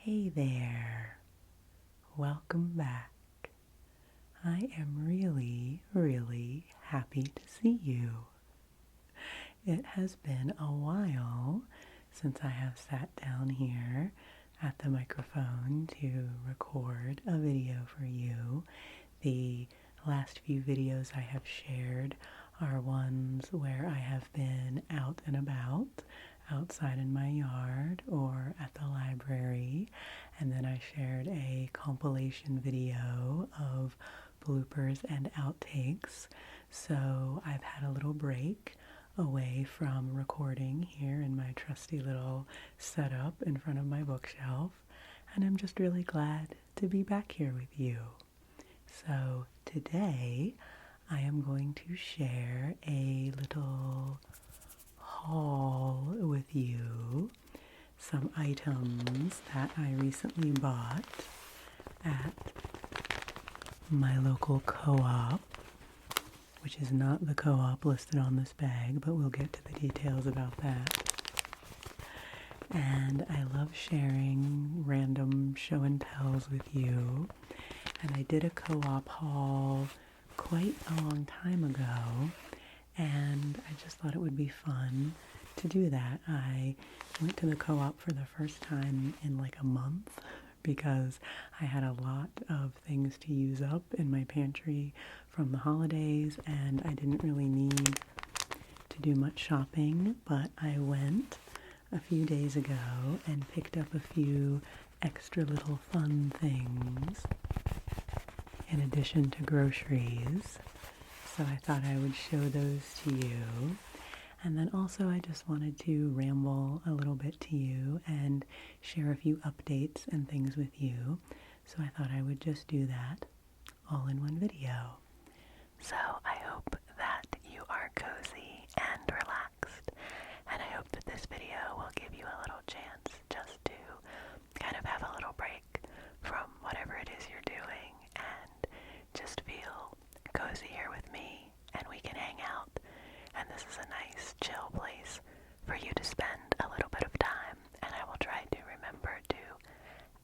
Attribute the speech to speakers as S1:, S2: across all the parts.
S1: Hey there, welcome back. I am really happy to see you. It has been a while since I have sat down here at the microphone to record a video for you. The last few videos I have shared are ones where I have been out and about, outside in my yard or at the library, and then I shared a compilation video of bloopers and outtakes. So I've had a little break away from recording here in my trusty little setup in front of my bookshelf, and I'm just really glad to be back here with you. So today I am going to share a little haul with you, some items that I recently bought at my local co-op, which is not the co-op listed on this bag, but we'll get to the details about that. And I love sharing random show and tells with you. And I did a co-op haul quite a long time ago, and I just thought it would be fun to do that. I went to the co-op for the first time in like a month because I had a lot of things to use up in my pantry from the holidays, and I didn't really need to do much shopping, but I went a few days ago and picked up a few extra little fun things in addition to groceries. So I thought I would show those to you. And then also I just wanted to ramble a little bit to you and share a few updates and things with you. So I thought I would just do that all in one video. So I hope that you are cozy and relaxed. And I hope that this video will give you a little chance just to kind of have a little break from whatever it is you're doing and just feel cozy here with me, and we can hang out. And this is a nice chill place for you to spend a little bit of time, and I will try to remember to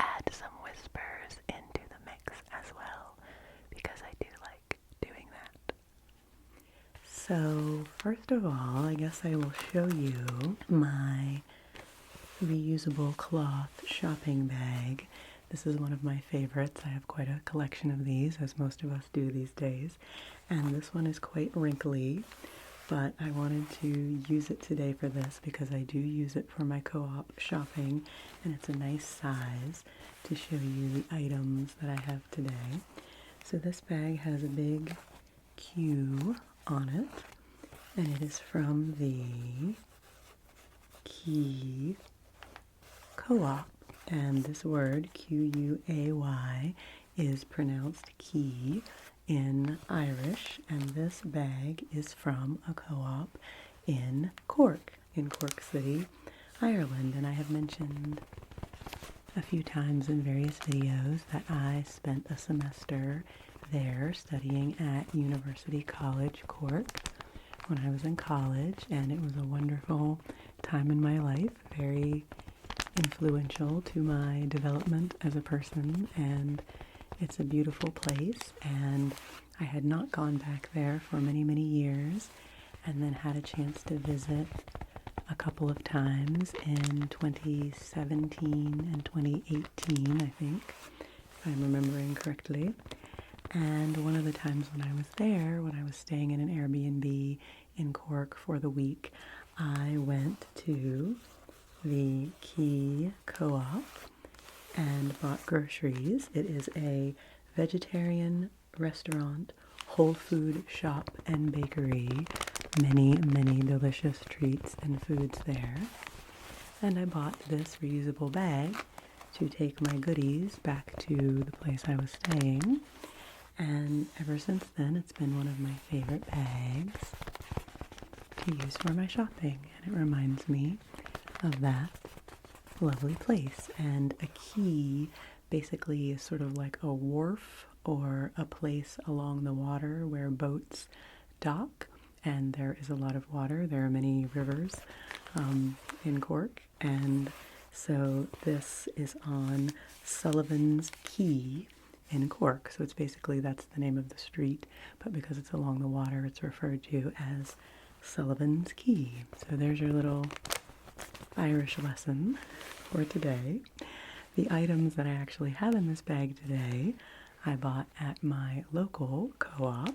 S1: add some whispers into the mix as well, because I do like doing that. So first of all, I guess I will show you my reusable cloth shopping bag. This is one of my favorites. I have quite a collection of these, as most of us do these days. And this one is quite wrinkly, but I wanted to use it today for this because I do use it for my co-op shopping, and it's a nice size to show you the items that I have today. So this bag has a big Q on it, and it is from the Key Co-op. And this word, Q-U-A-Y, is pronounced key in Irish, and this bag is from a co-op in Cork City, Ireland. And I have mentioned a few times in various videos that I spent a semester there studying at University College Cork when I was in college, and it was a wonderful time in my life, very influential to my development as a person, and it's a beautiful place. And I had not gone back there for many years, and then had a chance to visit a couple of times in 2017 and 2018, I think, if I'm remembering correctly. And one of the times when I was there, when I was staying in an Airbnb in Cork for the week, I went to the Key Co-op and bought groceries. It is a vegetarian restaurant, whole food shop and bakery. Many delicious treats and foods there. And I bought this reusable bag to take my goodies back to the place I was staying. And ever since then, it's been one of my favorite bags to use for my shopping. And it reminds me of that lovely place. And a quay basically is sort of like a wharf or a place along the water where boats dock, and there is a lot of water. There are many rivers in Cork, and So this is on Sullivan's Quay in Cork. So it's basically, that's the name of the street, but because it's along the water, it's referred to as Sullivan's Quay. So there's your little Irish lesson for today. The items that I actually have in this bag today, I bought at my local co-op,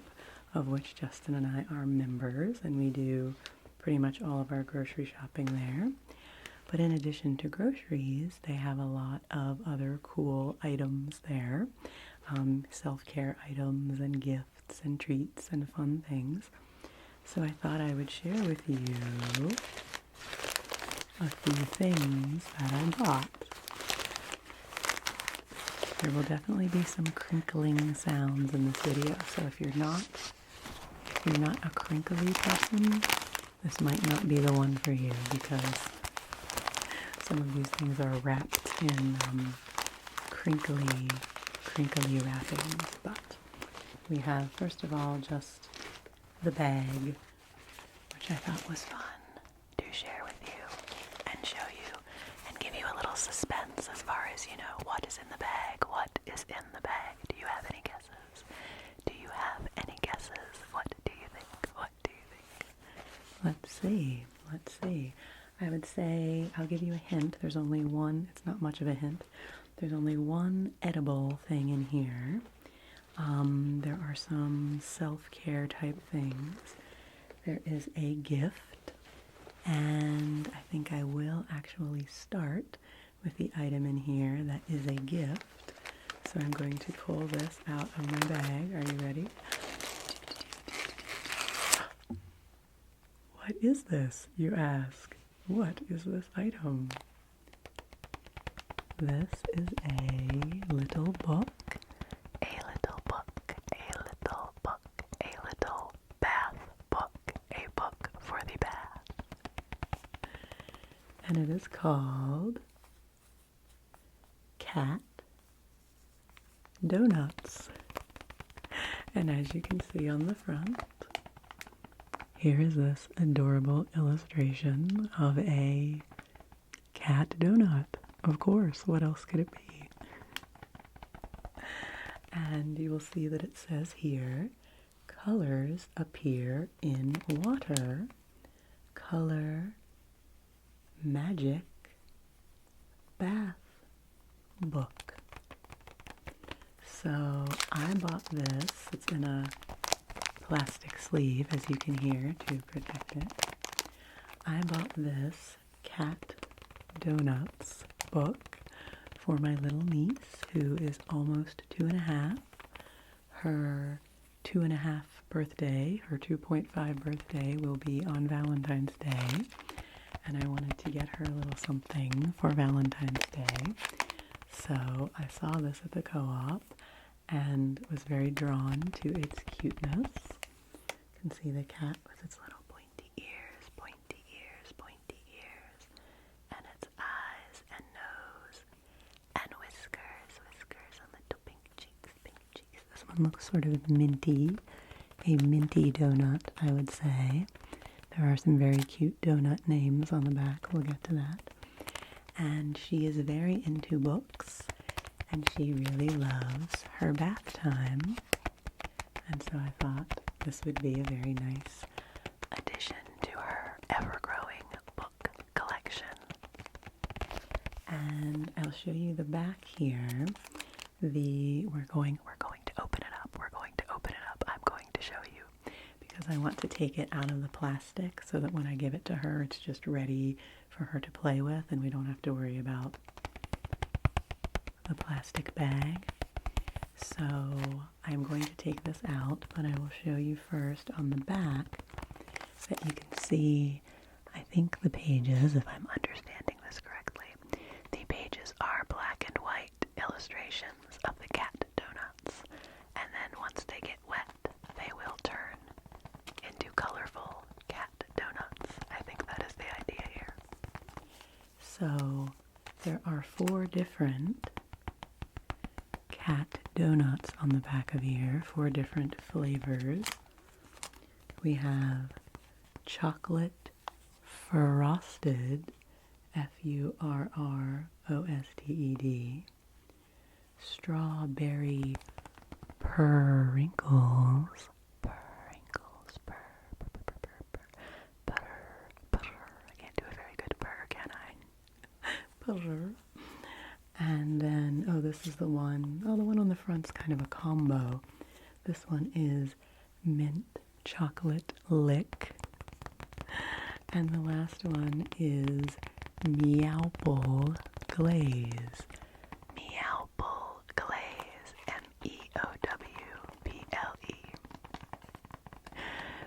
S1: of which Justin and I are members, and we do pretty much all of our grocery shopping there. But in addition to groceries, they have a lot of other cool items there. Self-care items and gifts and treats and fun things. So I thought I would share with you a few things that I bought. There will definitely be some crinkling sounds in this video, so if you're not a crinkly person, this might not be the one for you, because some of these things are wrapped in crinkly wrappings. But we have, first of all, just the bag, which I thought was fun to share with you and show you and give you a little suspense as far as, you know, what is in the bag, what is in the bag. Do you have any guesses? Do you have any guesses? What do you think? What do you think? Let's see. I would say, I'll give you a hint. There's only one, it's not much of a hint. There's only one edible thing in here. There are some self-care type things. There is a gift, and I think I will actually start with the item in here that is a gift. So I'm going to pull this out of my bag. Are you ready? What is this, you ask? What is this item? This is a little book. A little book. A little book. A little bath book. A book for the bath. And it is called Cat Donuts. And as you can see on the front, here is this adorable illustration of a cat donut. Of course, what else could it be? And you will see that it says here, colors appear in water. Color magic bath book. So I bought this. It's in a plastic sleeve, as you can hear, to protect it. I bought this Cat Donuts book for my little niece, who is almost 2.5. Her 2.5 birthday, her 2.5 birthday will be on Valentine's Day, and I wanted to get her a little something for Valentine's Day. So I saw this at the co-op and was very drawn to its cuteness. You can see the cat with its little pointy ears, and its eyes and nose and whiskers on little pink cheeks. This one looks sort of minty, a minty donut, I would say. There are some very cute donut names on the back. We'll get to that. And she is very into books, and she really loves her bath time. And so I thought this would be a very nice addition to her ever-growing book collection. And I'll show you the back here. We're going to open it up. I'm going to show you, because I want to take it out of the plastic so that when I give it to her, it's just ready for her to play with, and we don't have to worry about the plastic bag. So I'm going to take this out, but I will show you first on the back that you can see, I think the pages, if I'm understanding this correctly, the pages are black and white illustrations of the cat donuts, and then once they get wet, they will turn into colorful cat donuts. I think that is the idea here. So there are 4 different cat donuts on the back of here, 4 different flavors. We have chocolate frosted Furrosted. Strawberry Perinkles. Perinkles. Purr. I can't do a very good purr, can I? Purr. And then, oh, this is the one. Oh, the one on the front's kind of a combo. This one is mint chocolate lick. And the last one is Meowple Glaze. Meowple Glaze. Meowple.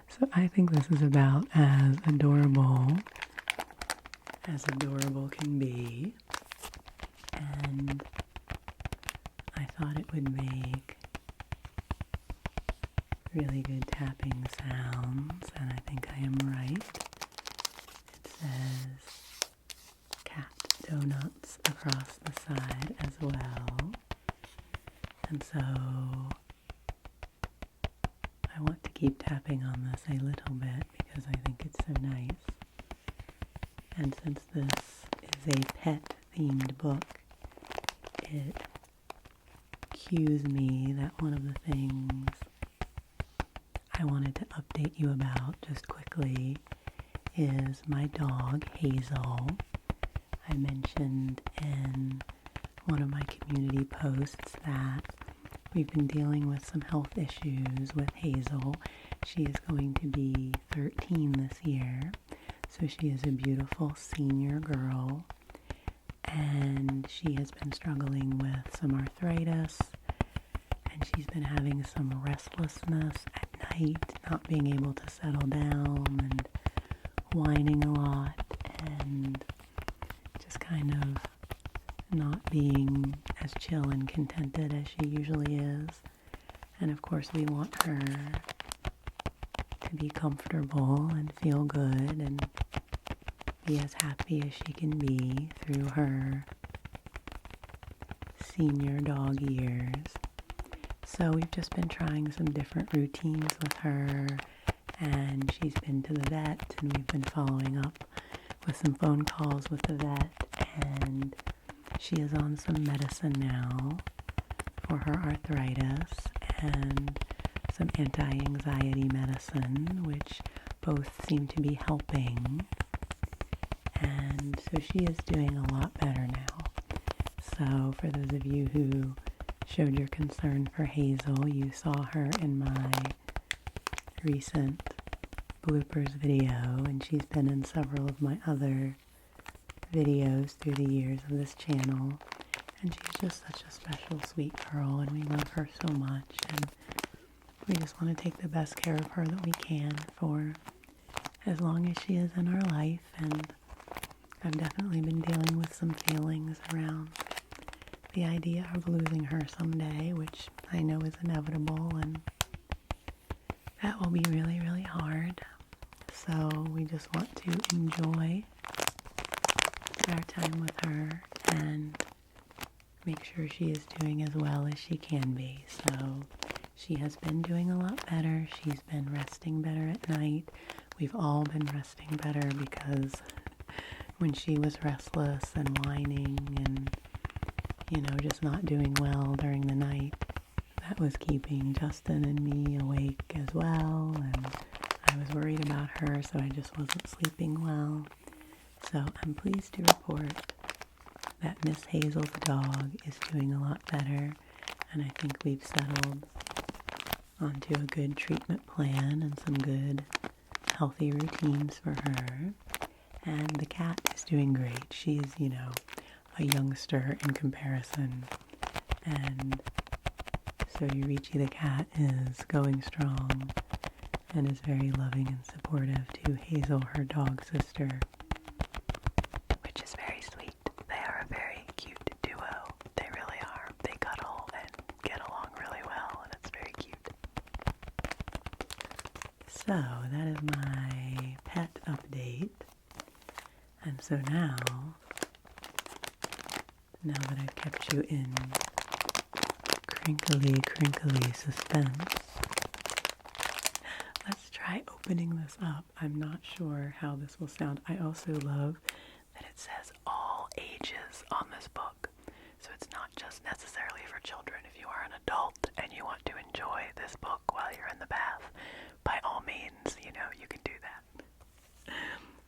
S1: So I think this is about as adorable can be. And I thought it would make really good tapping sounds, and I think I am right. It says cat donuts across the side as well. And so I want to keep tapping on this a little bit because I think it's so nice. And since this is a pet-themed book, it cues me that one of the things I wanted to update you about just quickly is my dog, Hazel. I mentioned in one of my community posts that we've been dealing with some health issues with Hazel. She is going to be 13 this year, so she is a beautiful senior girl, and she has been struggling with some arthritis, and she's been having some restlessness at night, not being able to settle down, and whining a lot, and just kind of not being as chill and contented as she usually is. And of course we want her to be comfortable and feel good and be as happy as she can be through her senior dog years. So we've just been trying some different routines with her, and she's been to the vet, and we've been following up with some phone calls with the vet, and she is on some medicine now for her arthritis and some anti-anxiety medicine, which both seem to be helping. And so she is doing a lot better now. So for those of you who showed your concern for Hazel, you saw her in my recent bloopers video, and she's been in several of my other videos through the years of this channel, and she's just such a special, sweet girl, and we love her so much, and we just want to take the best care of her that we can for as long as she is in our life. And I've definitely been dealing with some feelings around the idea of losing her someday, which I know is inevitable, and that will be really, really hard. So we just want to enjoy our time with her and make sure she is doing as well as she can be. So she has been doing a lot better. She's been resting better at night. We've all been resting better because when she was restless and whining and, just not doing well during the night, that was keeping Justin and me awake as well, and I was worried about her, so I just wasn't sleeping well. So I'm pleased to report that Miss Hazel's dog is doing a lot better, and I think we've settled onto a good treatment plan and some good healthy routines for her. And the cat is doing great. She's, a youngster in comparison, and so Yurichi the cat is going strong and is very loving and supportive to Hazel, her dog sister, which is very sweet. They are a very cute duo. They really are. They cuddle and get along really well, and it's very cute. So that is my pet update. And so now that I've kept you in crinkly suspense, let's try opening this up. I'm not sure how this will sound. I also love that it says just necessarily for children. If you are an adult and you want to enjoy this book while you're in the bath, by all means, you know, you can do that.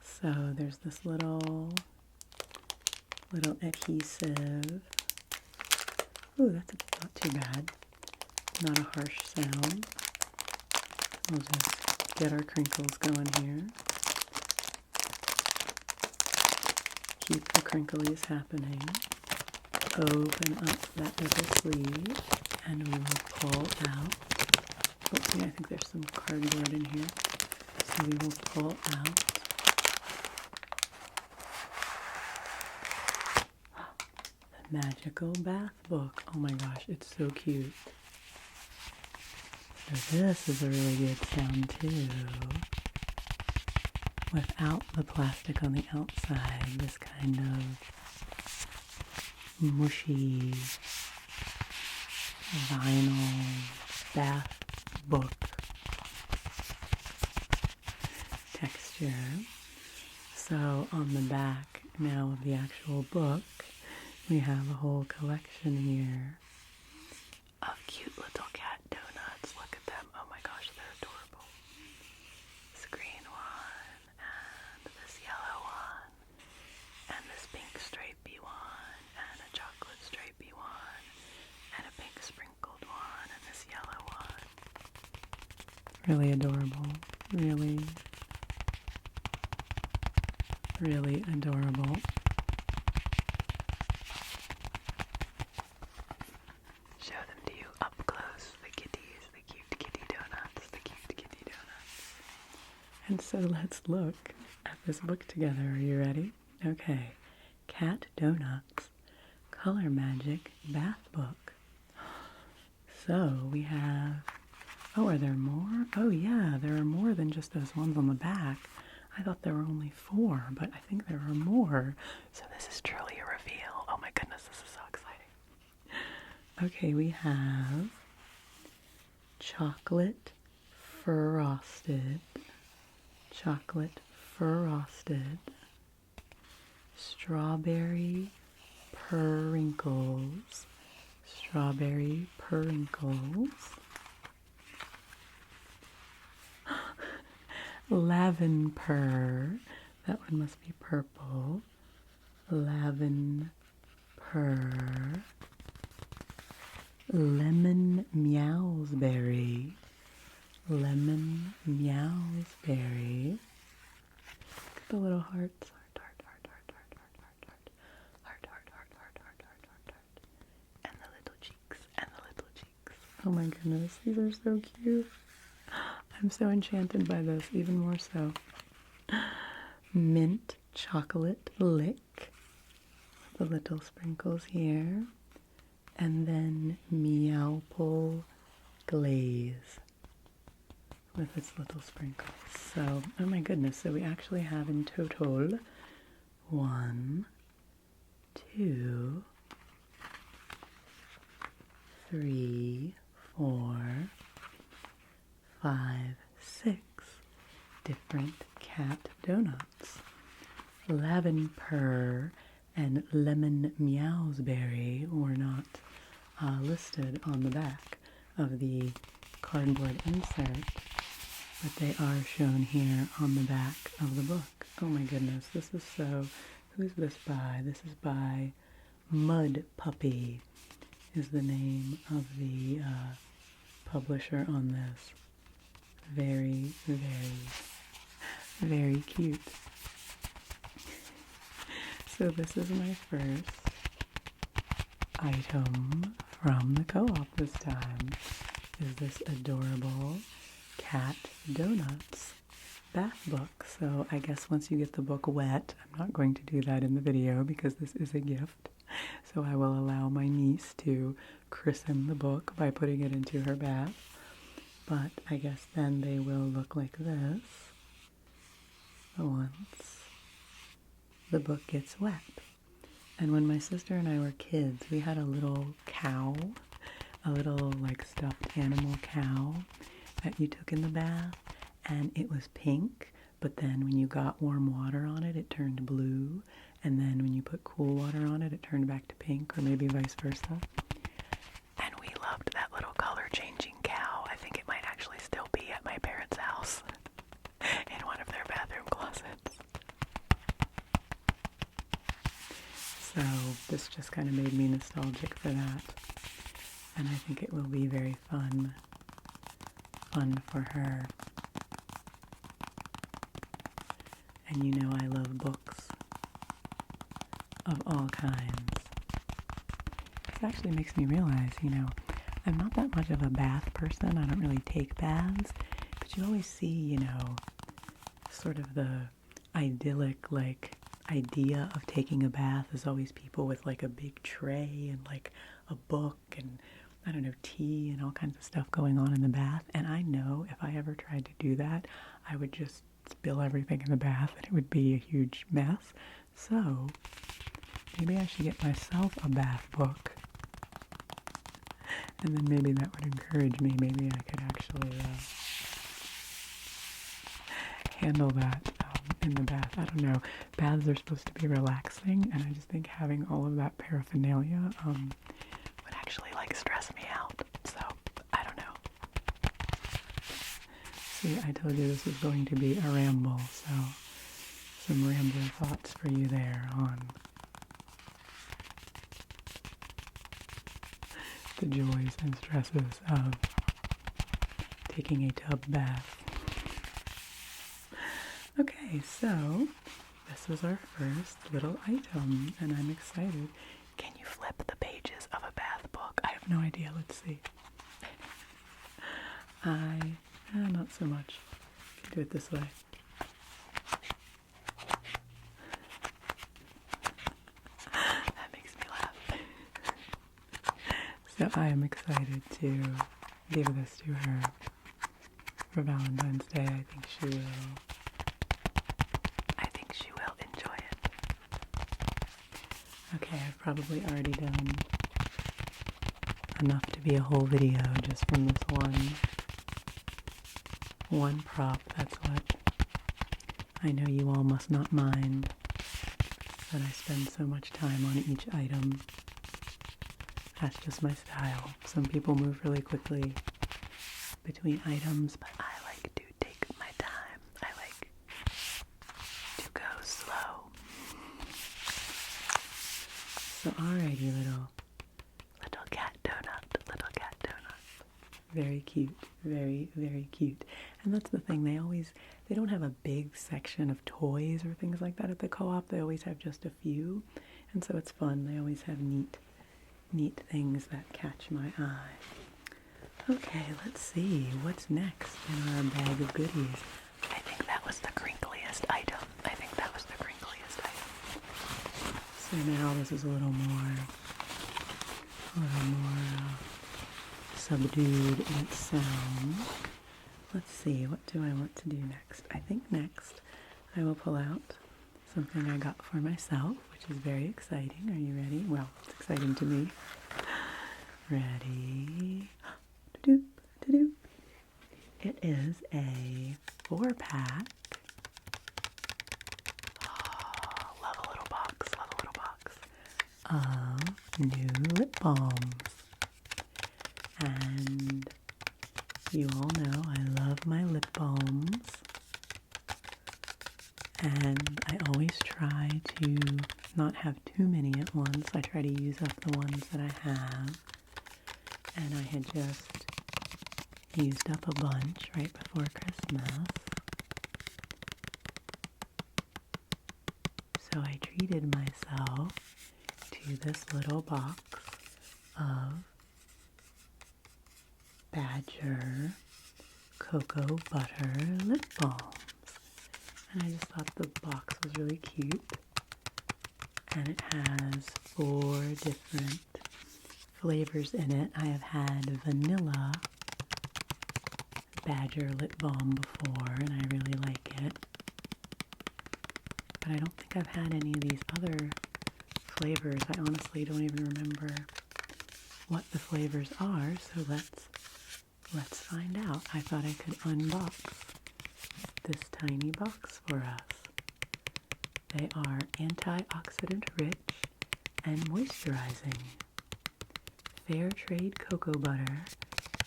S1: So there's this little adhesive. Ooh, that's not too bad. Not a harsh sound. We'll just get our crinkles going here. Keep the crinklies happening. Open up that little sleeve and we will pull out. Oh, yeah, I think there's some cardboard in here. So we will pull out the magical bath book. Oh my gosh, it's so cute. So this is a really good sound too. Without the plastic on the outside, this kind of mushy vinyl bath book texture. So on the back now of the actual book, we have a whole collection here of cute little cat donuts. Look at them. Oh my gosh, they're adorable. This green one, and this yellow one, and this pink stripey one, and a chocolate stripey one, and a pink sprinkled one, and this yellow one. Really adorable. Really, really adorable. Show them to you up close, the kitties, the cute kitty donuts, the cute kitty donuts. And so let's look at this book together. Are you ready? Okay. Cat Donuts, Color Magic Bath Book. So we have, oh, are there more? Oh yeah, there are more than just those ones on the back. I thought there were only 4, but I think there are more. So this is truly a reveal. Oh my goodness, this is so exciting. Okay, we have chocolate frosted, strawberry perinkles, lavender, that one must be purple, lavender, lemon meowsberry, Look at the little hearts, and the little cheeks, Oh my goodness, these are so cute. I'm so enchanted by this, even more so. Mint chocolate lick, the little sprinkles here, and then meowpole glaze with its little sprinkles. So, oh my goodness, so we actually have in total 1, 2, 3, 4, 5, 6 different cat donuts. Lavender and lemon meowsberry were not listed on the back of the cardboard insert, but they are shown here on the back of the book. Oh my goodness, this is so... Who's this by? This is by Mud Puppy is the name of the publisher on this. Very, very cute. So this is my first item from the co-op this time, is this adorable cat donuts bath book. So I guess once you get the book wet, I'm not going to do that in the video because this is a gift. So I will allow my niece to christen the book by putting it into her bath. But I guess then they will look like this once the book gets wet. And when my sister and I were kids, we had a little cow, a little like stuffed animal cow that you took in the bath, and it was pink, but then when you got warm water on it, it turned blue, and then when you put cool water on it, it turned back to pink, or maybe vice versa. And we loved that little color-changing cow. I think it might actually still be at my parents' house in one of their bathroom closets. So this just kind of made me nostalgic for that. And I think it will be very fun for her. And you know I love books of all kinds. This actually makes me realize, I'm not that much of a bath person. I don't really take baths, but you always see, sort of the idyllic, idea of taking a bath is always people with, a big tray and, a book and, I don't know, tea and all kinds of stuff going on in the bath. And I know if I ever tried to do that, I would just spill everything in the bath and it would be a huge mess. So maybe I should get myself a bath book. And then maybe that would encourage me. Maybe I could actually handle that in the bath. I don't know. Baths are supposed to be relaxing, and I just think having all of that paraphernalia would actually stress me out. So I don't know. See, I told you this was going to be a ramble, so some rambling thoughts for you there on the joys and stresses of taking a tub bath. Okay, so this was our first little item, and I'm excited. Can you flip the pages of a bath book? I have no idea. Let's see. Not so much. Can do it this way. That makes me laugh. So I am excited to give this to her for Valentine's Day. I think she will enjoy it. Okay, I've probably already done enough to be a whole video just from this one prop. That's what. I know you all must not mind that I spend so much time on each item. That's just my style. Some people move really quickly between items, but I like to take my time. I like to go slow. So alrighty, little cat donut, little cat donut. Very cute, very, very cute. And that's the thing, they don't have a big section of toys or things like that at the co-op. They always have just a few, and so it's fun. They always have neat things that catch my eye. Okay, let's see what's next in our bag of goodies. I think that was the crinkliest item. So now this is a little more subdued in its sound. Let's see, what do I want to do next? I think next I will pull out something I got for myself, which is very exciting. Are you ready? Well, it's exciting to me. Ready? Da-doop, da-doop. It is a 4-pack. Oh, love a little box of new lip balms. And you all know I love my lip balms. And I always try to not have too many at once. I try to use up the ones that I have. And I had just used up a bunch right before Christmas. So I treated myself to this little box of Badger Cocoa Butter Lip Balms. And I just thought the box was really cute. And it has 4 different flavors in it. I have had vanilla Badger lip balm before, and I really like it. But I don't think I've had any of these other flavors. I honestly don't even remember what the flavors are, so let's find out. I thought I could unbox this tiny box for us. They are antioxidant rich and moisturizing. Fair trade cocoa butter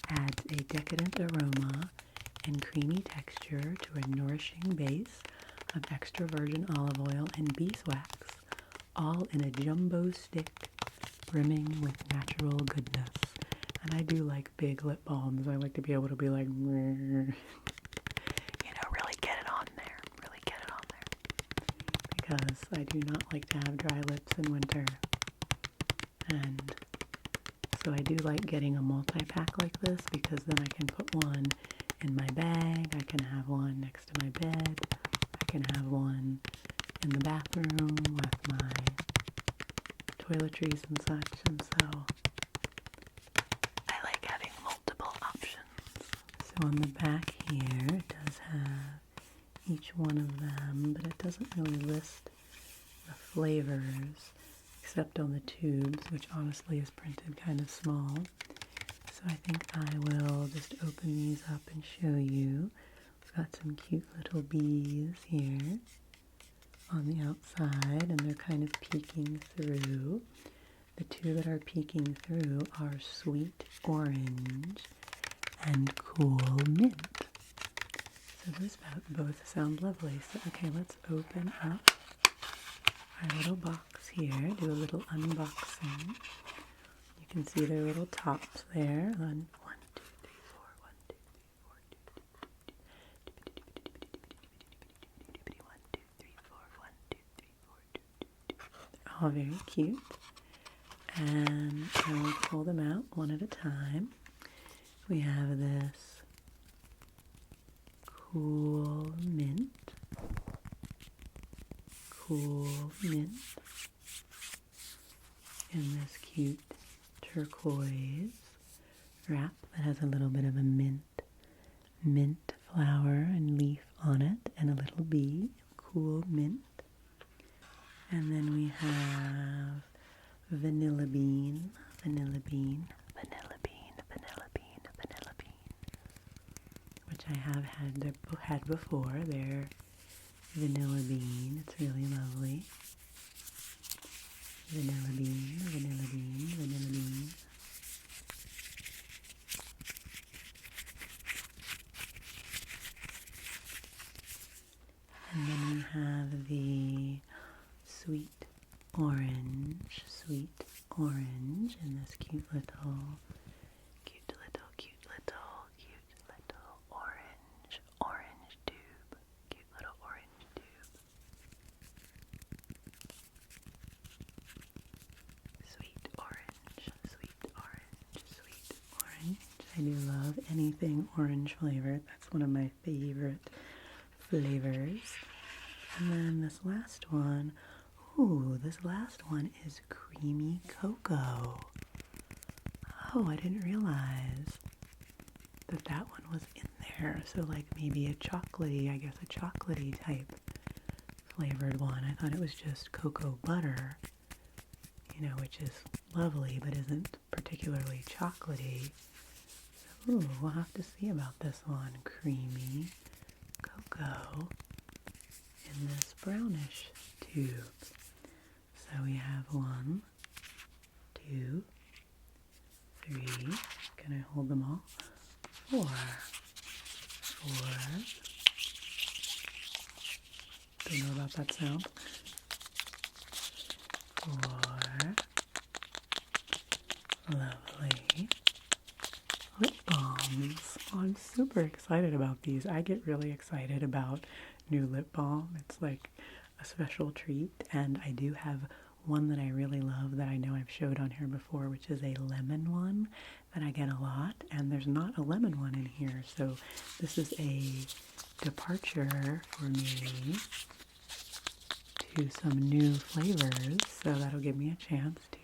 S1: adds a decadent aroma and creamy texture to a nourishing base of extra virgin olive oil and beeswax, all in a jumbo stick brimming with natural goodness. And I do like big lip balms. I like to be able to be like, really get it on there. Really get it on there. Because I do not like to have dry lips in winter. And so I do like getting a multi-pack like this because then I can put one in my bag, I can have one next to my bed, I can have one in the bathroom with my toiletries and such, and so I like having multiple options. So on the back here it does have each one of them, but it doesn't really list the flavors except on the tubes, which honestly is printed kind of small. So I think I will just open these up and show you. We've got some cute little bees here on the outside, and they're kind of peeking through. The two that are peeking through are sweet orange and cool mint. So those both sound lovely. So okay, let's open up our little box here, do a little unboxing. You can see their little tops there. On 1, 2, 3, 4, 1, 2, 3, 4, 1, 2, 3, 4, 1, 2, 3, 4. They're all very cute. And I will pull them out one at a time. We have this cool mint in this cute turquoise wrap that has a little bit of a mint flower and leaf on it and a little bee. Cool mint. And then we have vanilla bean, which I have had before. They're vanilla bean. It's really lovely. Vanilla bean. And then we have the sweet orange in this cute little orange tube. Cute little orange tube. Sweet orange. I do love anything orange flavored. That's one of my favorite flavors. And then this last one, is creamy cocoa. Oh, I didn't realize that one was in there. So like maybe a chocolatey type flavored one. I thought it was just cocoa butter, which is lovely but isn't particularly chocolatey. So, we'll have to see about this one. Creamy cocoa in this brownish tube. So we have 1, 2, 3. Can I hold them all? 4. Don't know about that sound. 4. Lovely lip balms. Oh, I'm super excited about these. I get really excited about new lip balm. It's like a special treat, and I do have one that I really love that I know I've showed on here before, which is a lemon one that I get a lot, and there's not a lemon one in here, so this is a departure for me to some new flavors, so that'll give me a chance to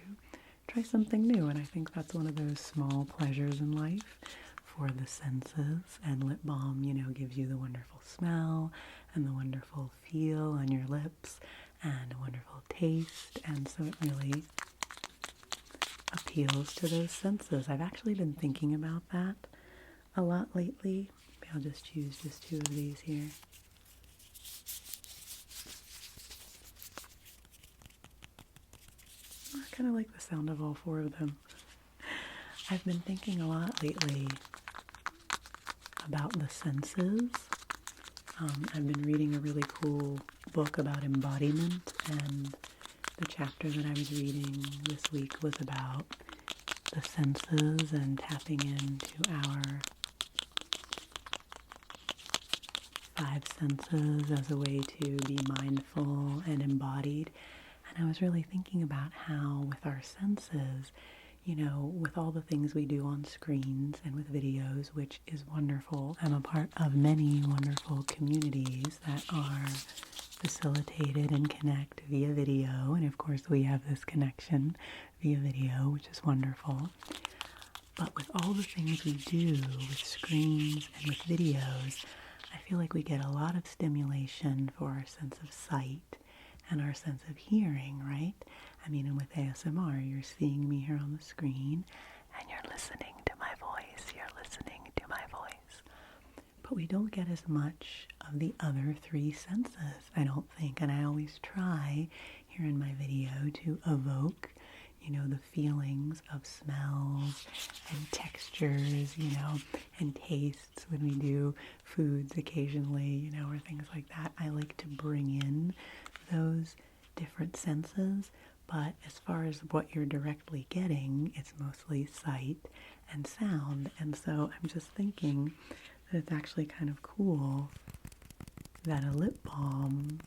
S1: try something new. And I think that's one of those small pleasures in life for the senses, and lip balm, gives you the wonderful smell and the wonderful feel on your lips and a wonderful taste, and so it really appeals to those senses. I've actually been thinking about that a lot lately. Maybe I'll just choose just 2 of these here. kind of like the sound of all 4 of them. I've been thinking a lot lately about the senses. I've been reading a really cool book about embodiment, and the chapter that I was reading this week was about the senses and tapping into our 5 senses as a way to be mindful and embodied. And I was really thinking about how with our senses, you know, with all the things we do on screens and with videos, which is wonderful. I'm a part of many wonderful communities that are facilitated and connect via video. And of course, we have this connection via video, which is wonderful. But with all the things we do with screens and with videos, I feel like we get a lot of stimulation for our sense of sight and our sense of hearing, right? I mean, and with ASMR, you're seeing me here on the screen, and you're listening to my voice. You're listening to my voice. But we don't get as much of the other 3 senses, I don't think. And I always try here in my video to evoke, you know, the feelings of smells and textures, you know, and tastes when we do foods occasionally, you know, or things like that. I like to bring in those different senses, but as far as what you're directly getting, it's mostly sight and sound. And so I'm just thinking that it's actually kind of cool that a lip balm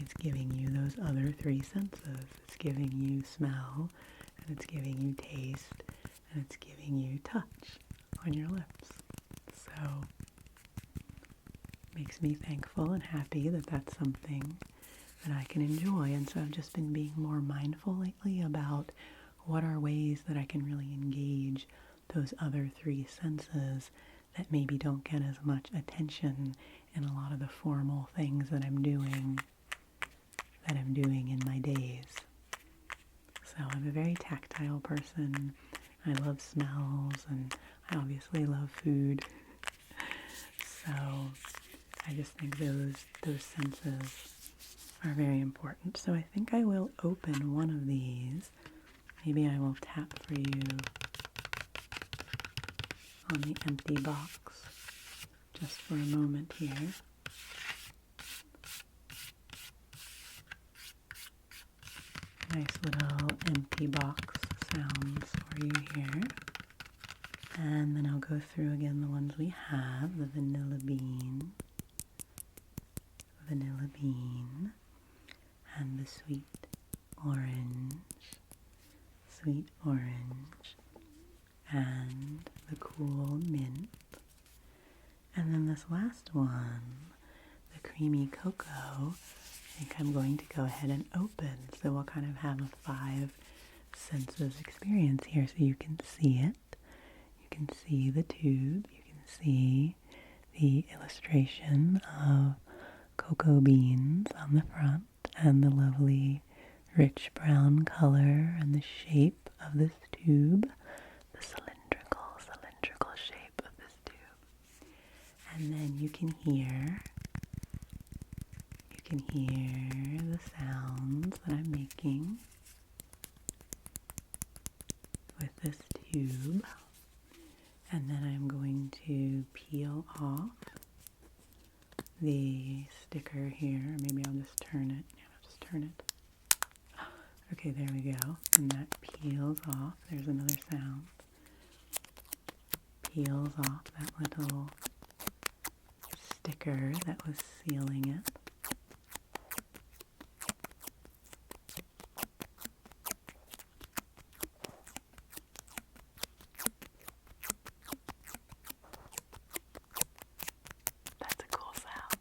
S1: is giving you those other 3 senses. It's giving you smell, and it's giving you taste, and it's giving you touch on your lips. So it makes me thankful and happy that that's something that I can enjoy. And so I've just been being more mindful lately about what are ways that I can really engage those other 3 senses that maybe don't get as much attention in a lot of the formal things that I'm doing in my days. So I'm a very tactile person. I love smells, and I obviously love food. So I just think those senses are very important. So I think I will open one of these. Maybe I will tap for you on the empty box just for a moment here. Nice little empty box sounds for you here. And then I'll go through again the ones we have. The vanilla bean, and the sweet orange, and the cool mint. And then this last one, the creamy cocoa, I think I'm going to go ahead and open. So we'll kind of have a 5 senses experience here. So you can see it. You can see the tube. You can see the illustration of cocoa beans on the front and the lovely rich brown color and the shape of this tube, the cylindrical shape of this tube. And then you can hear the sounds that I'm making with this tube. And then I'm going to peel off the sticker here. Maybe I'll just turn it. Yeah, I'll just turn it. Okay, there we go. And that peels off. There's another sound. Peels off that little sticker that was sealing it. That's a cool sound.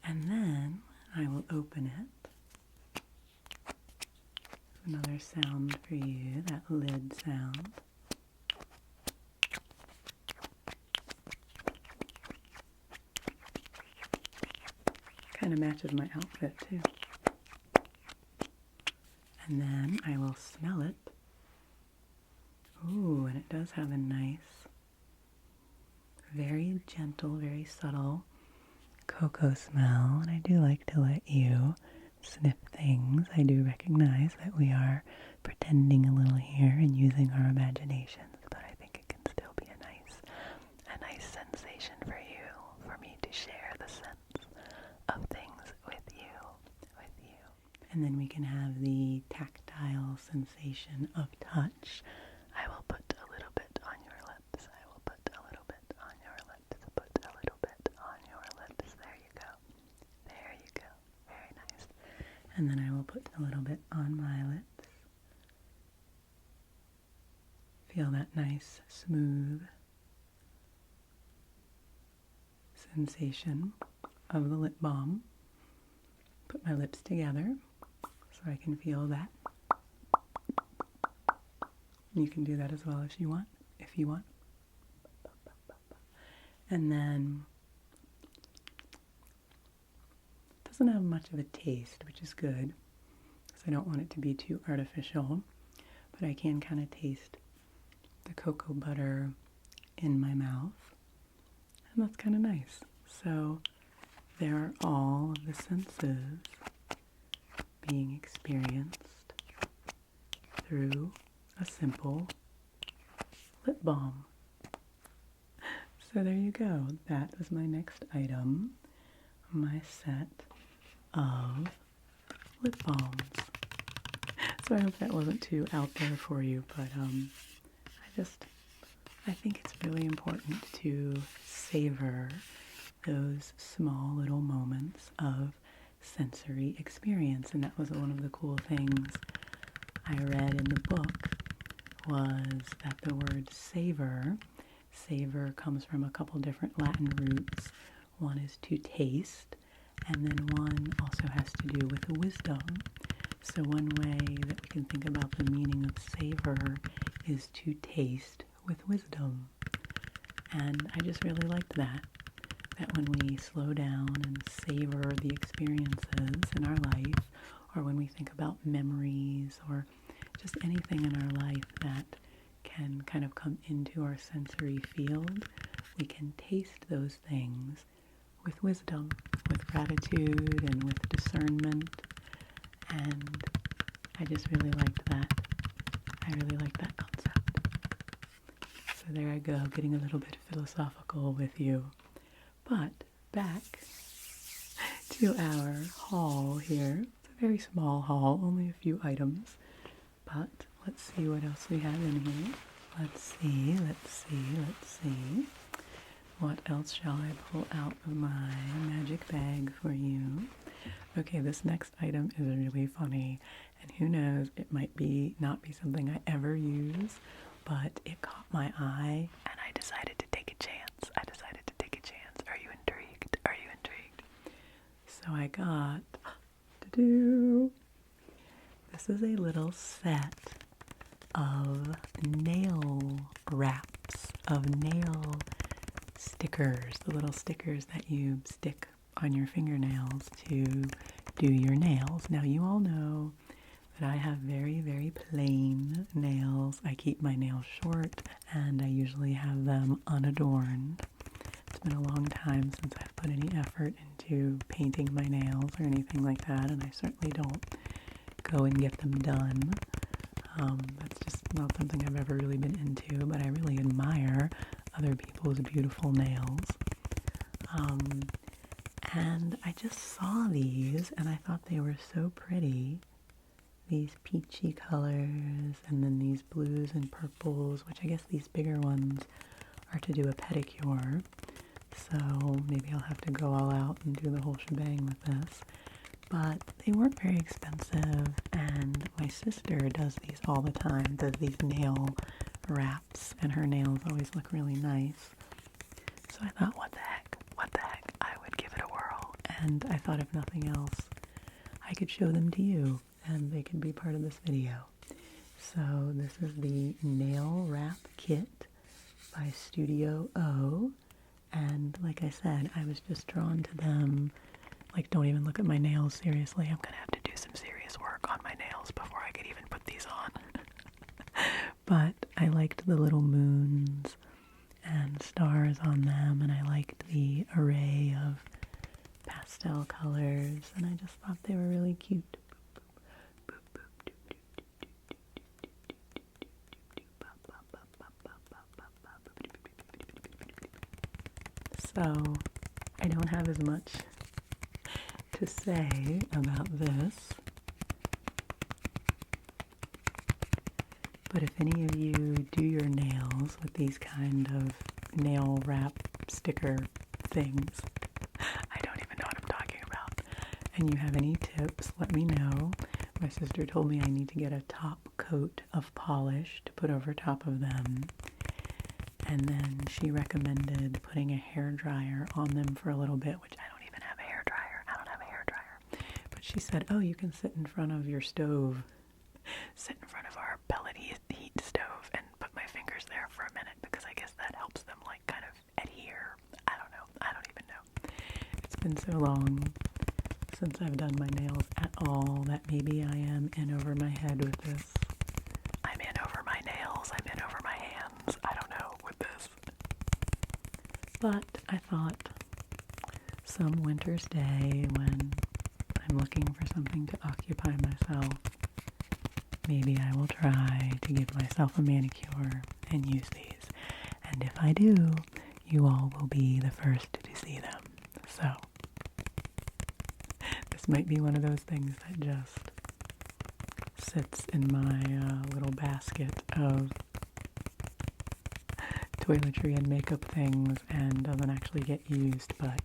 S1: And then I will open it. Another sound for you, that lid sound. Kind of matches my outfit too. And then I will smell it. Ooh, and it does have a nice, very gentle, very subtle cocoa smell. And I do like to let you sniff things, I do recognize that we are pretending a little here and using our imaginations, but I think it can still be a nice sensation for you, for me to share the sense of things with you. And then we can have the tactile sensation of touch. I will put a little bit on your lips. I will put a little bit on your lips. Put a little bit on your lips. There you go. There you go. Very nice. And then I will put a little bit on my lips. Feel that nice, smooth sensation of the lip balm. Put my lips together so I can feel that. You can do that as well if you want. And then it doesn't have much of a taste, which is good, because I don't want it to be too artificial, but I can kind of taste the cocoa butter in my mouth, and that's kind of nice. So there are all of the senses being experienced through a simple lip balm. So there you go. That is my next item, my set of lip balms. So I hope that wasn't too out there for you, but I think it's really important to savor those small little moments of sensory experience. And that was one of the cool things I read in the book, was that the word savor comes from a couple different Latin roots. One is to taste, and then one also has to do with wisdom. So one way that we can think about the meaning of savor is to taste with wisdom. And I just really liked that when we slow down and savor the experiences in our life, or when we think about memories or just anything in our life that can kind of come into our sensory field, we can taste those things with wisdom, with gratitude, and with discernment. And I just really liked that. I really liked that concept. So there I go, getting a little bit philosophical with you. But back to our haul here. It's a very small haul, only a few items. But let's see what else we have in here. Let's see. What else shall I pull out of my magic bag for you? Okay, this next item is really funny, and who knows, it might not be something I ever use, but it caught my eye, and I decided to take a chance. Are you intrigued? So I got, this is a little set of nail wraps, of nail stickers, the little stickers that you stick on your fingernails to do your nails. Now you all know that I have very, very plain nails. I keep my nails short, and I usually have them unadorned. It's been a long time since I've put any effort into painting my nails or anything like that, and I certainly don't go and get them done. That's just not something I've ever really been into, but I really admire other people's beautiful nails. And I just saw these, and I thought they were so pretty. These peachy colors, and then these blues and purples, which I guess these bigger ones are to do a pedicure. So maybe I'll have to go all out and do the whole shebang with this. But they weren't very expensive, and my sister does these all the time, does these nail wraps, and her nails always look really nice. So I thought, what the heck, I would give it a whirl. And I thought, if nothing else, I could show them to you, and they could be part of this video. So this is the nail wrap kit by Studio O, and like I said, I was just drawn to them. Like, don't even look at my nails, seriously. I'm gonna have to do some serious work on my nails before I could even put these on. But I liked the little moons and stars on them, and I liked the array of pastel colors, and I just thought they were really cute. So, I don't have as much to say about this, but if any of you do your nails with these kind of nail wrap sticker things, I don't even know what I'm talking about, and you have any tips, let me know. My sister told me I need to get a top coat of polish to put over top of them. And then she recommended putting a hairdryer on them for a little bit, which I don't even have a hairdryer. I don't have a hairdryer. But she said, oh, you can sit in front of your stove, sit in front of our pellet heat stove and put my fingers there for a minute, because I guess that helps them like kind of adhere. I don't know. I don't even know. It's been so long since I've done my nails at all that maybe I am in over my head with this. I'm in over my nails. I'm in over my hands. I don't know with this. But I thought some winter's day when I'm looking for something to occupy myself, maybe I will try to give myself a manicure and use these. And if I do, you all will be the first to see them. So, this might be one of those things that just sits in my little basket of toiletry and makeup things and doesn't actually get used, but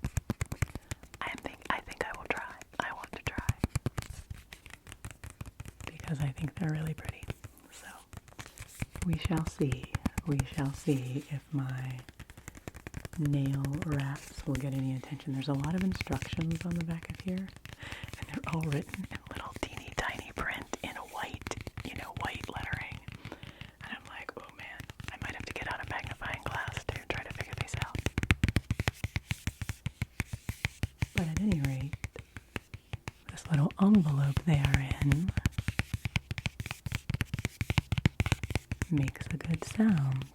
S1: I think I will try. I want to try. Because I think they're really pretty. So, we shall see. We shall see if my nail wraps will get any attention. There's a lot of instructions on the back of here, and they're all written in little teeny tiny print in white, white lettering. And I'm like, oh man, I might have to get out a magnifying glass to try to figure these out. But at any rate, this little envelope they are in makes a good sound.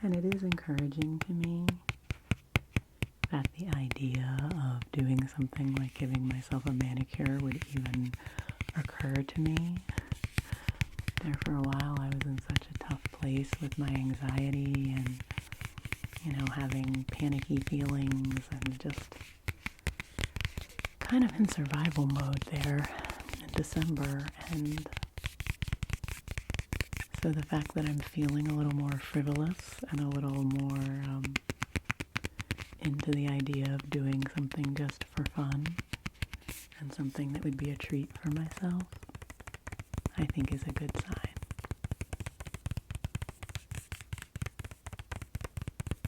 S1: And it is encouraging to me that the idea of doing something like giving myself a manicure would even occur to me. There for a while I was in such a tough place with my anxiety and, having panicky feelings and just kind of in survival mode there in December. And so the fact that I'm feeling a little more frivolous and a little more into the idea of doing something just for fun and something that would be a treat for myself, I think is a good sign.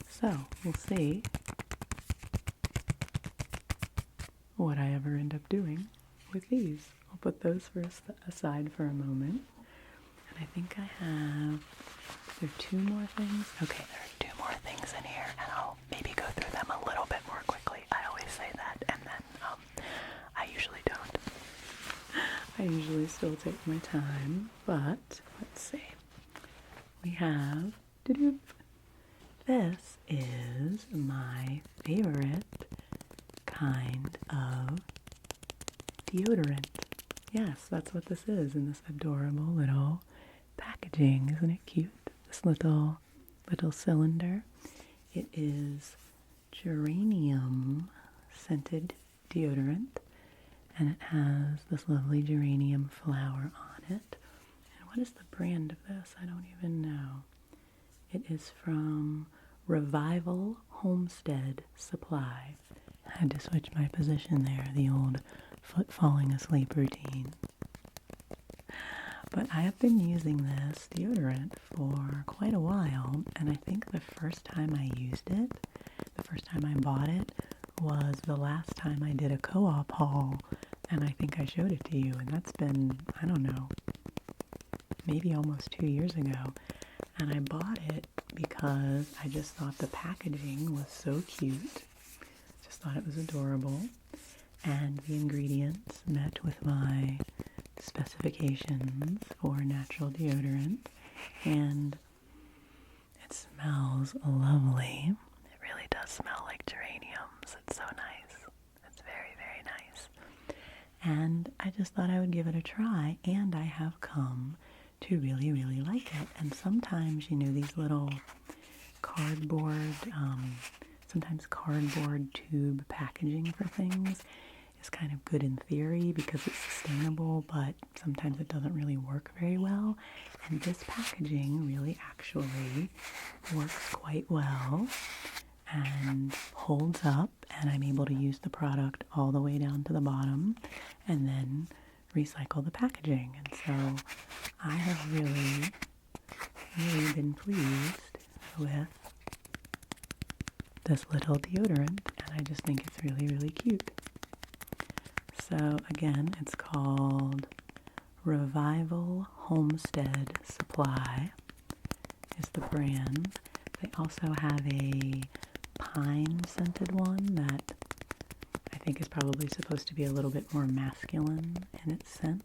S1: So, we'll see what I ever end up doing with these. I'll put those aside for a moment. And I think I have, there are two more things. Okay, there are two more things in here, and I'll maybe go through them a little bit more quickly. I always say that, and then I usually don't. I usually still take my time, but let's see. We have, this is my favorite kind of deodorant. Yes, that's what this is in this adorable little packaging. Isn't it cute? This little cylinder. It is geranium scented deodorant, and it has this lovely geranium flower on it. And what is the brand of this? I don't even know. It is from Revival Homestead Supply. I had to switch my position there, the old foot falling asleep routine. But I have been using this deodorant for quite a while, and I think the first time I used it, the first time I bought it, was the last time I did a Co-Op haul, and I think I showed it to you, and that's been, I don't know, maybe almost 2 years ago. And I bought it because I just thought the packaging was so cute. Just thought it was adorable. And the ingredients met with my specifications for natural deodorant. and it smells lovely. It really does smell like geraniums. It's so nice. It's very, very nice. And I just thought I would give it a try, and I have come to really, really like it. And sometimes, you know, these little cardboard, sometimes cardboard tube packaging for things is kind of good in theory because it's sustainable, but sometimes it doesn't really work very well. And this packaging really actually works quite well and holds up, and I'm able to use the product all the way down to the bottom and then recycle the packaging. And so I have really, really been pleased with this little deodorant, and I just think it's really, really cute. So again, it's called Revival Homestead Supply is the brand. They also have a pine scented one that I think is probably supposed to be a little bit more masculine in its scent.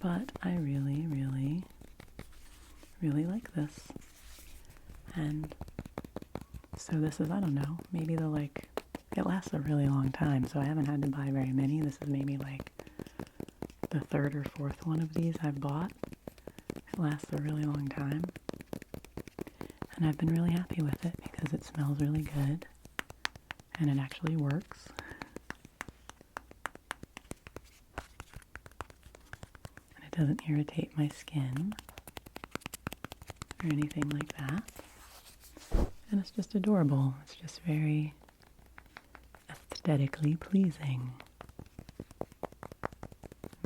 S1: But I really, really, really like this. And so this is, I don't know, maybe it lasts a really long time, so I haven't had to buy very many. This is maybe like the third or fourth one of these I've bought. It lasts a really long time. And I've been really happy with it because it smells really good and it actually works. And it doesn't irritate my skin or anything like that. And it's just adorable. It's just very aesthetically pleasing.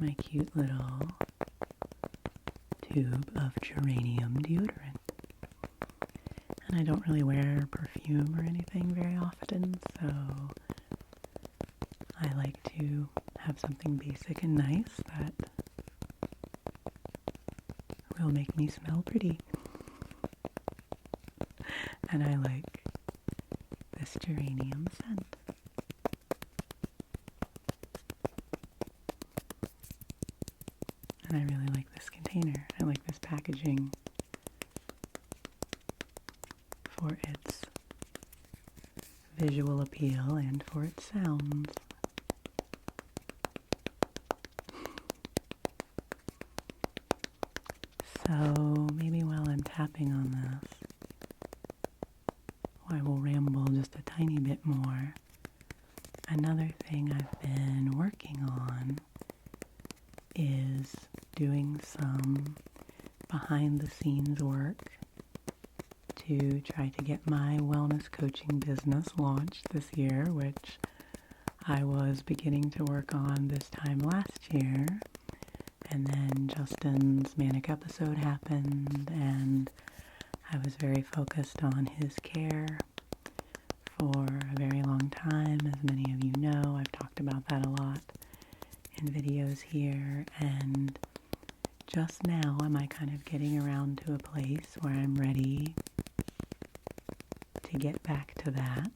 S1: My cute little tube of geranium deodorant. And I don't really wear perfume or anything very often, so I like to have something basic and nice that will make me smell pretty. And I like this geranium scent. And I really like this container. I like this packaging for its visual appeal and for its sounds. So maybe while I'm tapping on this, I will ramble just a tiny bit more. Another thing I've been working on is doing some behind the scenes work to try to get my wellness coaching business launched this year, which I was beginning to work on this time last year. And then Justin's manic episode happened, and I was very focused on his care for a very long time. As many of you know, I've talked about that a lot in videos here, and just now am I kind of getting around to a place where I'm ready to get back to that.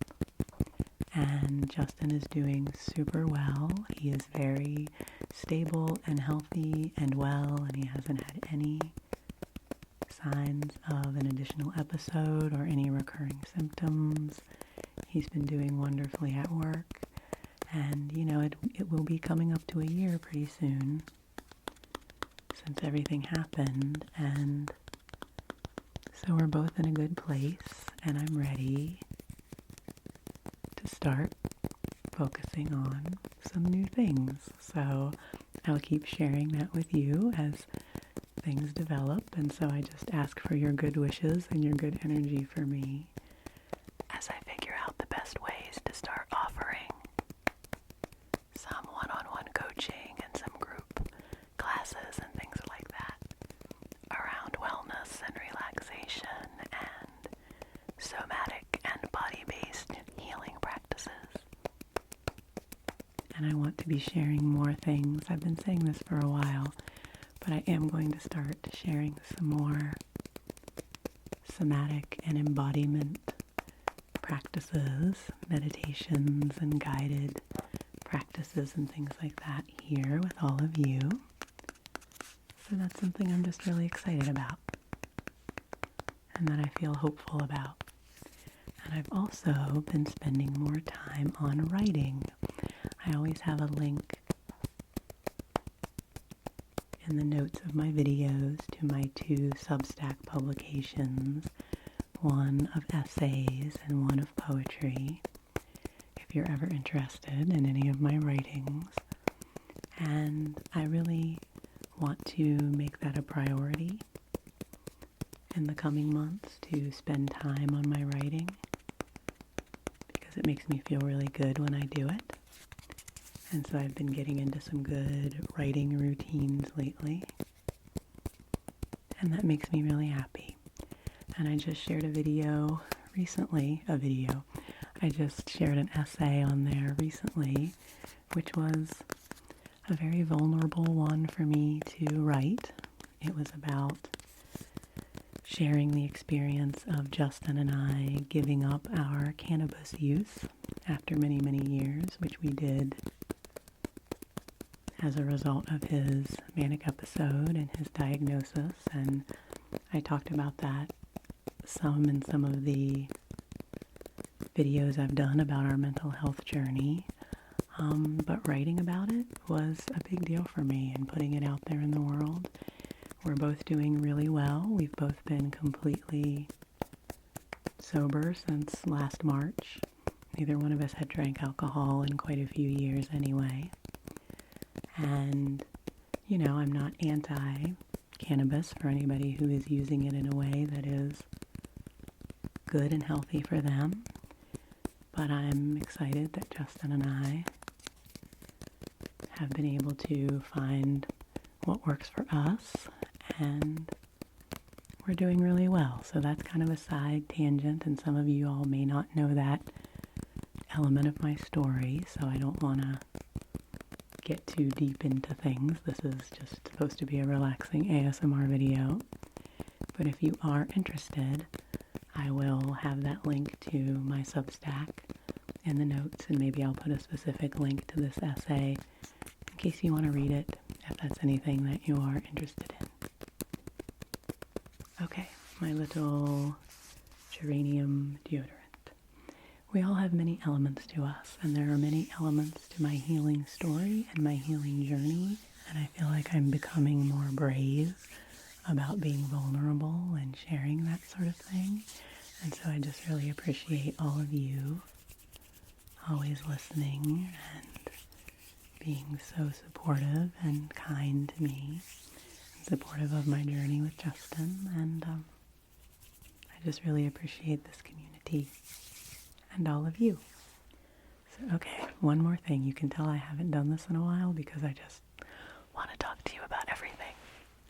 S1: And Justin is doing super well. He is very stable and healthy and well, and he hasn't had any signs of an additional episode or any recurring symptoms. He's been doing wonderfully at work, and you know, it will be coming up to a year pretty soon since everything happened, and so we're both in a good place, and I'm ready to start focusing on some new things. So I'll keep sharing that with you as things develop, and so I just ask for your good wishes and your good energy for me as I figure out the best ways to start offering some one-on-one coaching and some group classes and things like that around wellness and relaxation and somatic and body-based healing practices. And I want to be sharing more things. I've been saying this for a while, but I am going to start sharing some more somatic and embodiment practices, meditations and guided practices and things like that here with all of you. So that's something I'm just really excited about and that I feel hopeful about. And I've also been spending more time on writing. I always have a link in the notes of my videos to my 2 Substack publications, one of essays and one of poetry, if you're ever interested in any of my writings. And I really want to make that a priority in the coming months, to spend time on my writing, because it makes me feel really good when I do it. And so I've been getting into some good writing routines lately, and that makes me really happy. And I just shared a video recently, I just shared an essay on there recently, which was a very vulnerable one for me to write. It was about sharing the experience of Justin and I giving up our cannabis use after many, many years, which we did as a result of his manic episode and his diagnosis. And I talked about that some in some of the videos I've done about our mental health journey. But writing about it was a big deal for me, and putting it out there in the world. We're both doing really well. We've both been completely sober since last March. Neither one of us had drank alcohol in quite a few years anyway. And, you know, I'm not anti-cannabis for anybody who is using it in a way that is good and healthy for them. But I'm excited that Justin and I have been able to find what works for us, and we're doing really well. So that's kind of a side tangent, and some of you all may not know that element of my story, so I don't want to get too deep into things. This is just supposed to be a relaxing ASMR video. But if you are interested, I will have that link to my Substack in the notes, and maybe I'll put a specific link to this essay in case you want to read it, if that's anything that you are interested in. Okay, my little geranium deodorant. We all have many elements to us, and there are many elements to my healing story and my healing journey, and I feel like I'm becoming more brave about being vulnerable and sharing that sort of thing. And so I just really appreciate all of you always listening and being so supportive and kind to me, and supportive of my journey with Justin. And I just really appreciate this community and all of you. So, okay, one more thing. You can tell I haven't done this in a while because I just want to talk to you about everything.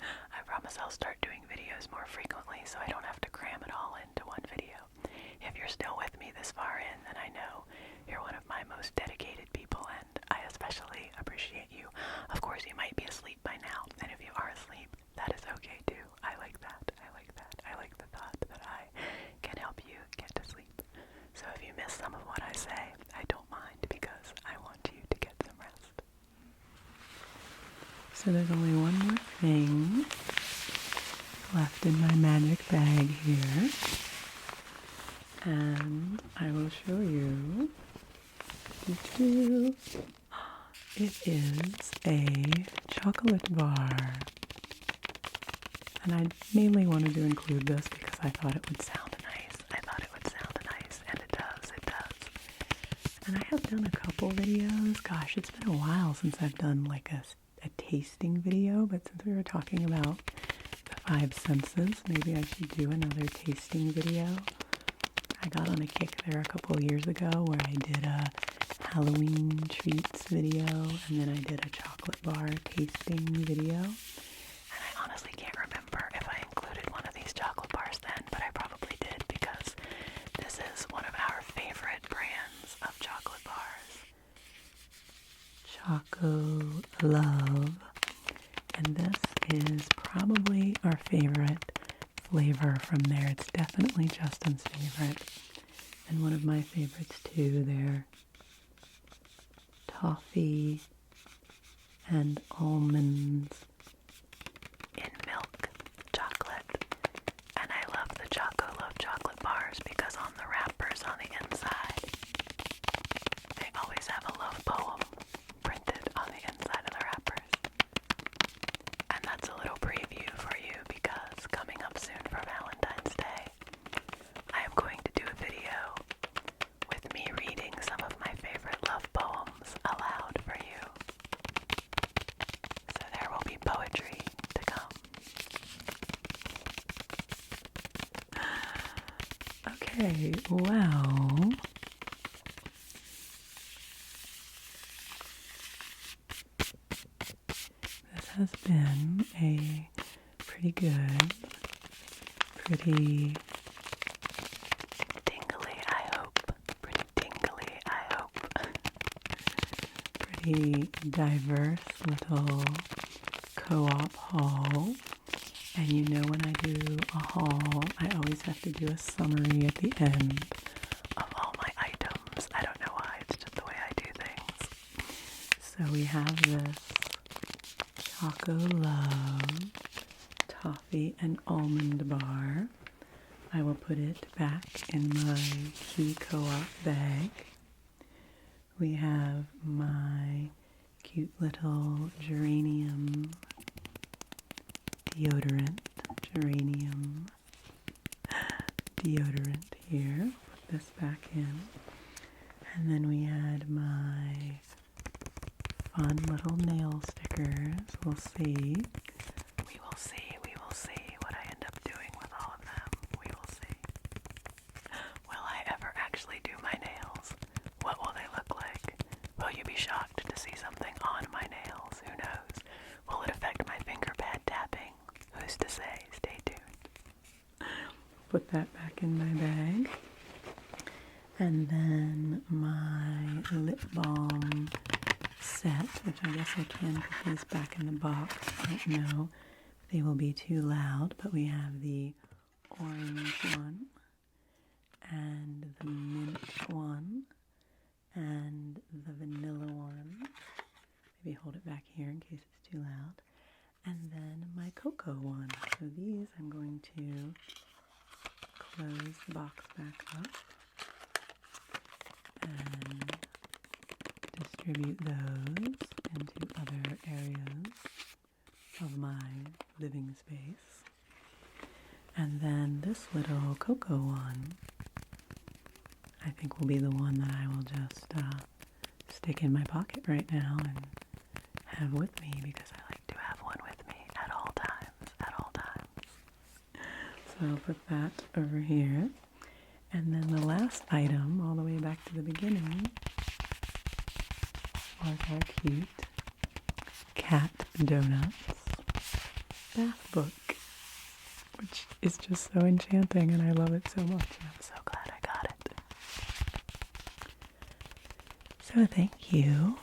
S1: I promise I'll start doing videos more frequently so I don't have to cram it all into one video. If you're still with me this far in, then I know you're one of my most dedicated people, and I especially appreciate you. Of course, you might be asleep by now, and if you are asleep, that is okay too. I like that. I like that. I like the thought that I can help you get to sleep. So if you miss some of what I say, I don't mind, because I want you to get some rest. So there's only one more thing left in my magic bag here, and I will show you. It is a chocolate bar, and I mainly wanted to include this because I thought it would sound nice. And it does. And I have done a couple videos. Gosh, it's been a while since I've done like a tasting video, but since we were talking about the 5 senses, maybe I should do another tasting video. I got on a kick there a couple years ago where I did a Halloween treats video, and then I did a chocolate bar tasting video. And I honestly can't remember if I included one of these chocolate bars then, but I probably did, because this is one of our favorite brands of chocolate bars. Choco Love. And this is probably our favorite flavor from there. It's definitely Justin's favorite, and one of my favorites too. They're toffee and almonds Okay, well, this has been a pretty good, pretty tingly, I hope. Pretty tingly, I hope. Pretty diverse little co-op haul. And you know when I do a haul, I always have to do a summary at the end of all my items. I don't know why, it's just the way I do things. So we have this Choco Love toffee and almond bar. I will put it back in my Key Co-op bag. We have my cute little geranium deodorant here. Put this back in. And then we had my fun little nail stickers. We'll see. We will see what I end up doing with all of them. We will see. Will I ever actually do my nails? What will they look like? Will you be shocked to see something on my nails? Who knows? Will it affect my finger pad tapping? Who's to say? Stay tuned. Put that back in my bag. And then my lip balm set, which I guess I can put these back in the box. I don't know if they will be too loud, but we have the orange one, and the mint one, and the vanilla one. Maybe hold it back here in case it's too loud. And then my cocoa one. So these I'm going to close the box back up and distribute those into other areas of my living space. And then this little cocoa one, I think will be the one that I will just stick in my pocket right now and have with me, because I like to have one with me at all times. So I'll put that over here. And then the last item, all the way back to the beginning, was our cute cat donuts bath book, which is just so enchanting, and I love it so much. I'm so glad I got it. So thank you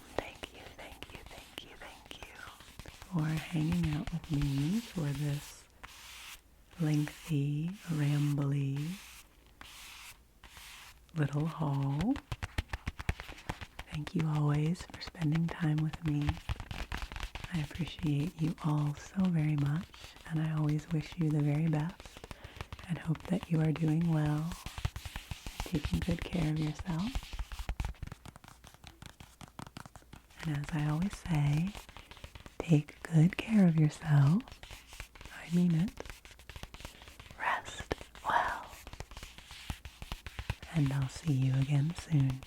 S1: for hanging out with me for this lengthy, rambly little haul. Thank you always for spending time with me. I appreciate you all so very much, and I always wish you the very best and hope that you are doing well, taking good care of yourself. And as I always say, take good care of yourself. I mean it. Rest well. And I'll see you again soon.